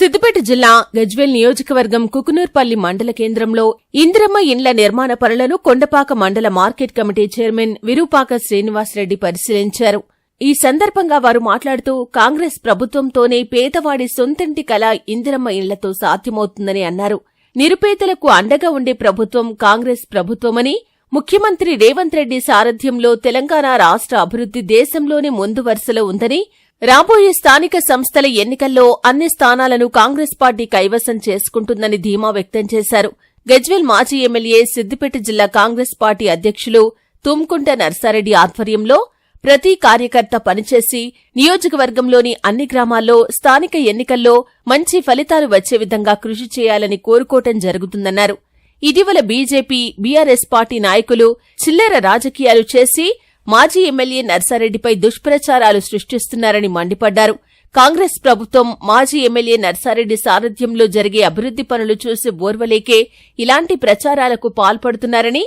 సిద్దిపేట జిల్లా గజ్వేల్ నియోజకవర్గం కుకునూర్పల్లి మండల కేంద్రంలో ఇందిరమ్మ ఇండ్ల నిర్మాణ పనులను కొండపాక మండల market committee chairman Virupaka Srinivasa Reddy పరిశీలించారు. ఈ సందర్భంగా వారు మాట్లాడుతూ కాంగ్రెస్ ప్రభుత్వంతోనే పేదవాడి సొంతింటి కల ఇందిరమ్మ ఇండ్లతో సాధ్యమవుతుందని అన్నారు. నిరుపేదలకు అండగా ఉండే ప్రభుత్వం కాంగ్రెస్ ప్రభుత్వమని, ముఖ్యమంత్రి రేవంత్ రెడ్డి సారథ్యంలో తెలంగాణ రాష్ట్ర అభివృద్ధి దేశంలోనే ముందు వరుసలో ఉందని, రాబోయే స్థానిక సంస్థల ఎన్నికల్లో అన్ని స్థానాలను కాంగ్రెస్ పార్టీ కైవసం చేసుకుంటుందని ధీమా వ్యక్తం చేశారు. గజ్వేల్ మాజీ ఎమ్మెల్యే, సిద్దిపేట జిల్లా కాంగ్రెస్ పార్టీ అధ్యక్షులు తుమ్కుంట నర్సారెడ్డి ఆధ్వర్యంలో ప్రతి కార్యకర్త పనిచేసి నియోజకవర్గంలోని అన్ని గ్రామాల్లో స్థానిక ఎన్నికల్లో మంచి ఫలితాలు వచ్చే విధంగా కృషి చేయాలని కోరుకోవటం జరుగుతుందన్నారు. ఇటీవల బీజేపీ, బీఆర్ఎస్ పార్టీ నాయకులు చిల్లర రాజకీయాలు చేసి మాజీ ఎమ్మెల్యే నర్సారెడ్డిపై దుష్ప్రచారాలు సృష్టిస్తున్నారని మండిపడ్డారు. కాంగ్రెస్ ప్రభుత్వం మాజీ ఎమ్మెల్యే నర్సారెడ్డి సారథ్యంలో జరిగే అభివృద్ధి పనులు చూసి ఓర్వలేకే ఇలాంటి ప్రచారాలకు పాల్పడుతున్నారని,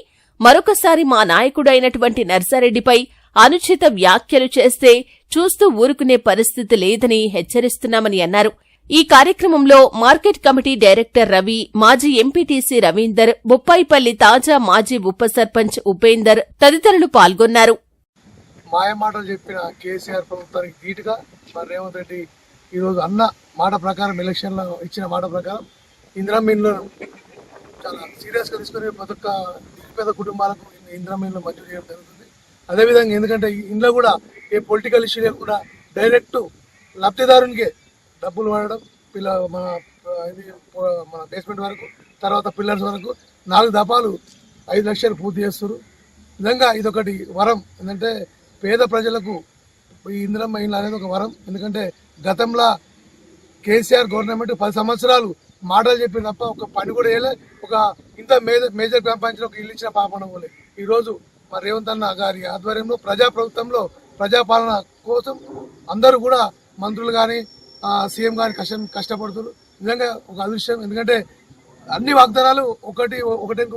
మరొకసారి మా నాయకుడైనటువంటి నర్సారెడ్డిపై అనుచిత వ్యాఖ్యలు చేస్తే చూస్తూ ఊరుకునే పరిస్థితి లేదని హెచ్చరిస్తున్నామని అన్నారు. ఈ కార్యక్రమంలో మార్కెట్ కమిటీ డైరెక్టర్ రవి, మాజీ ఎంపీటీసీ రవీందర్, బొప్పాయిపల్లి తాజా మాజీ ఉప సర్పంచ్ ఉపేందర్ తదితరులు పాల్గొన్నారు. మాయమాటలు చెప్పిన కేసీఆర్ ప్రభుత్వానికి ధీటుగా మరి రేవంత్ రెడ్డి ఈరోజు అన్న మాట ప్రకారం, ఎలక్షన్లో ఇచ్చిన మాట ప్రకారం ఇందిరమ్మ ఇండ్లు చాలా సీరియస్గా తీసుకుని ప్రతి ఒక్క పేద కుటుంబాలకు ఇందిరమ్మ ఇండ్లు మంజూరు చేయడం జరుగుతుంది. అదేవిధంగా ఎందుకంటే ఇంట్లో కూడా ఏ పొలిటికల్ ఇష్యూ లేకుండా డైరెక్ట్ లబ్ధిదారునికే డబ్బులు వాడడం, మన బేస్మెంట్ వరకు, తర్వాత పిల్లర్స్ వరకు 4 దఫాలు 5 లక్షలు పూర్తి చేస్తారు. నిజంగా ఇదొకటి వరం. ఎందుకంటే పేద ప్రజలకు ఈ ఇందిరమ్మ ఇండ్లు అనేది ఒక వరం. ఎందుకంటే గతంలో కేసీఆర్ గవర్నమెంట్ 10 సంవత్సరాలు మాటలు చెప్పి తప్ప ఒక పని కూడా వేయలే. ఒక ఇంత మేజర్ గ్రామ పంచాయతీలో ఒక ఇల్లు ఇచ్చిన పాపన పోలే. ఈరోజు మరి రేవంత్ అన్న గారి ఆధ్వర్యంలో ప్రజాప్రభుత్వంలో ప్రజాపాలన కోసం అందరూ కూడా మంత్రులు కానీ సీఎం కానీ కష్టపడుతున్నారు. నిజంగా ఒక అదృష్టం. ఎందుకంటే అన్ని వాగ్దానాలు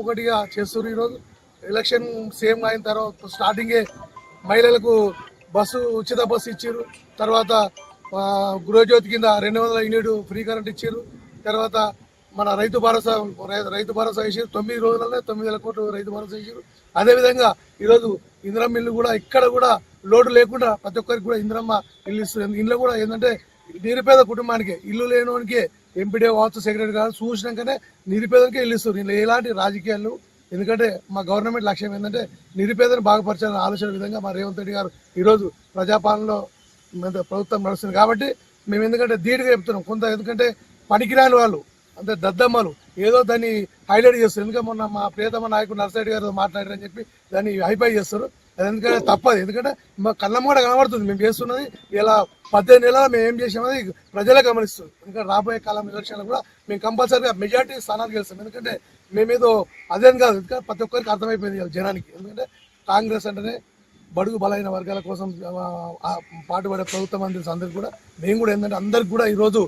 ఒకటిగా చేస్తున్నారు. ఈరోజు ఎలక్షన్ సీఎం అయిన తర్వాత స్టార్టింగే మహిళలకు ఉచిత బస్సు ఇచ్చారు. తర్వాత గృహజ్యోతి కింద 200 యూనిట్ ఫ్రీ కరెంట్ ఇచ్చారు. తర్వాత మన రైతు భరోసా వేసారు. 9 రోజులనే 9,000 కోట్లు రైతు భరోసా వేసారు. అదేవిధంగా ఈరోజు ఇందిరమ్మ ఇల్లు కూడా ఇక్కడ కూడా లోటు లేకుండా ప్రతి ఒక్కరికి కూడా ఇందిరమ్మ ఇల్లు ఇస్తుంది. ఇంట్లో కూడా ఏంటంటే నిరుపేద కుటుంబానికి, ఇల్లు లేనివానికి ఎంపీడీ కావచ్చు, సెక్రటరీ కావచ్చు, చూసినాకనే నిరుపేదకే ఇల్లు ఇస్తారు. ఇంట్లో ఎలాంటి రాజకీయాలు, ఎందుకంటే మా గవర్నమెంట్ లక్ష్యం ఏంటంటే నిరుపేదను బాగుపరచాలని ఆలోచన విధంగా మా రేవంత్ రెడ్డి గారు ఈరోజు ప్రజాపాలనలో ప్రభుత్వం నడుస్తుంది. కాబట్టి మేము ఎందుకంటే ధీటుగా చెప్తున్నాం. ఎందుకంటే పనికిరాని వాళ్ళు అంటే దద్దమ్మలు ఏదో దాన్ని హైలైట్ చేస్తారు. ఎందుకంటే మొన్న మా ప్రియతమ నాయకుడు నర్సారెడ్డి గారు మాట్లాడారని చెప్పి దాన్ని హైఫై చేస్తారు. ఎందుకంటే తప్పదు. ఎందుకంటే మా కళ్ళమ్మ కూడా కనబడుతుంది మేము చేస్తున్నది. ఇలా 18 నెలలు మేము ఏం చేసామని ప్రజలే గమనిస్తుంది. ఎందుకంటే రాబోయే కాలం ఎలక్షన్లు కూడా మేము కంపల్సరీగా మెజార్టీ స్థానాలు గెలుస్తాం. ఎందుకంటే మేమేదో అదేం కాదు. ఎందుకంటే ప్రతి ఒక్కరికి అర్థమైపోయింది జనానికి. ఎందుకంటే కాంగ్రెస్ అంటేనే బడుగు బలైన వర్గాల కోసం పాటుపడే ప్రభుత్వం అని తెలుసు అందరికి కూడా. మేము కూడా ఏంటంటే అందరికి కూడా ఈరోజు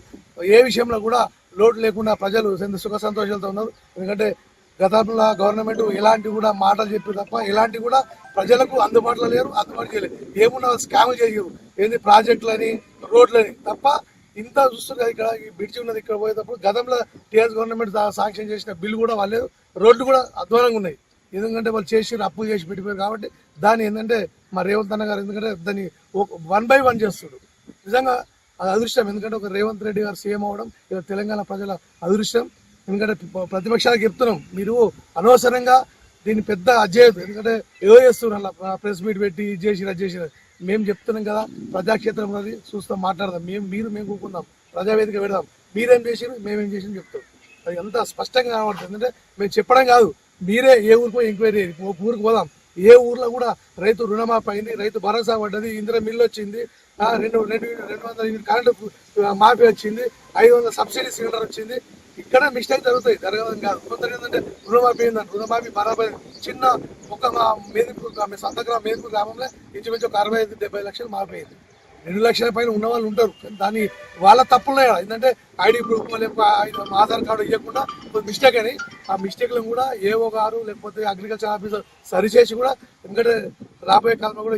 ఏ విషయంలో కూడా లోటు లేకుండా ప్రజలు సుఖ సంతోషాలతో ఉన్నారు. ఎందుకంటే గతంలో గవర్నమెంట్ ఎలాంటి కూడా మాటలు చెప్పి తప్ప ఎలాంటి కూడా ప్రజలకు అందుబాటులో లేరు, అందుబాటు చేయలేదు. ఏమున్నా స్కాములు చేయరు. ఏంది ప్రాజెక్టులని, రోడ్లని తప్ప ఇంత చూస్తున్నారు. ఇక్కడ ఈ బ్రిడ్జి ఉన్నది, ఇక్కడ పోయేటప్పుడు గతంలో టీఆర్ఎస్ గవర్నమెంట్ శాంక్షన్ చేసిన బిల్లు కూడా వాళ్ళేదు. రోడ్లు కూడా అధ్వానంగా ఉన్నాయి. ఎందుకంటే వాళ్ళు అప్పులు చేసి పెట్టిపోయారు. కాబట్టి దాన్ని ఏంటంటే మా రేవంత్ అన్న గారు ఎందుకంటే దాన్ని 1 by 1 చేస్తున్నారు. నిజంగా అది అదృష్టం. ఎందుకంటే ఒక రేవంత్ రెడ్డి గారు సీఎం అవ్వడం ఇలా తెలంగాణ ప్రజల అదృష్టం. ఎందుకంటే ప్రతిపక్షాలకు చెప్తున్నాం, మీరు అనవసరంగా దీన్ని పెద్ద అజేయదు. ఎందుకంటే ఏదో చేస్తున్నారు అలా ప్రెస్ మీట్ పెట్టి ఇది చేసి మేము చెప్తున్నాం కదా. ప్రజాక్షేత్రం అది చూస్తాం, మాట్లాడదాం. మేము కూకుందాం, ప్రజావేదిక పెడదాం. మీరేం చేసిరు, మేమేం చేసి చెప్తాం. అది ఎంత స్పష్టంగా కనబడుతుంది. ఎందుకంటే మేము చెప్పడం కాదు, మీరే ఏ ఊరికి పోయి ఎంక్వైరీ ఊరికి పోదాం. ఏ ఊర్లో కూడా రైతు రుణమాఫీ అయింది, రైతు భరోసా పడ్డది, ఇందిరమ్మ ఇల్లు వచ్చింది, 200 కరెంటు మాఫీ వచ్చింది, 500 సబ్సిడీ సిలిండర్ వచ్చింది. ఇక్కడ మిస్టేక్ జరుగుతాయి, జరగడం కాదు. కొందరు ఏంటంటే రుణమాఫీ అయిందంటే రుణమాఫీ బరాబర్ చిన్న ఒక మా సొంత మేదిపూర్ గ్రామంలో ఇంచుమించు ఒక 65-70 లక్షలు మాఫీ అయింది. 2 లక్షల పైన ఉన్న వాళ్ళు ఉంటారు. దాన్ని వాళ్ళ తప్పులున్నాయి. ఏంటంటే ఐడి ప్రూఫ్ లేకపోతే ఆధార్ కార్డు ఇవ్వకుండా మిస్టేక్ అని ఆ మిస్టేక్లను కూడా ఏఓ గారు లేకపోతే అగ్రికల్చర్ ఆఫీసర్ సరిచేసి కూడా ఎందుకంటే రాబోయే కాలంలో కూడా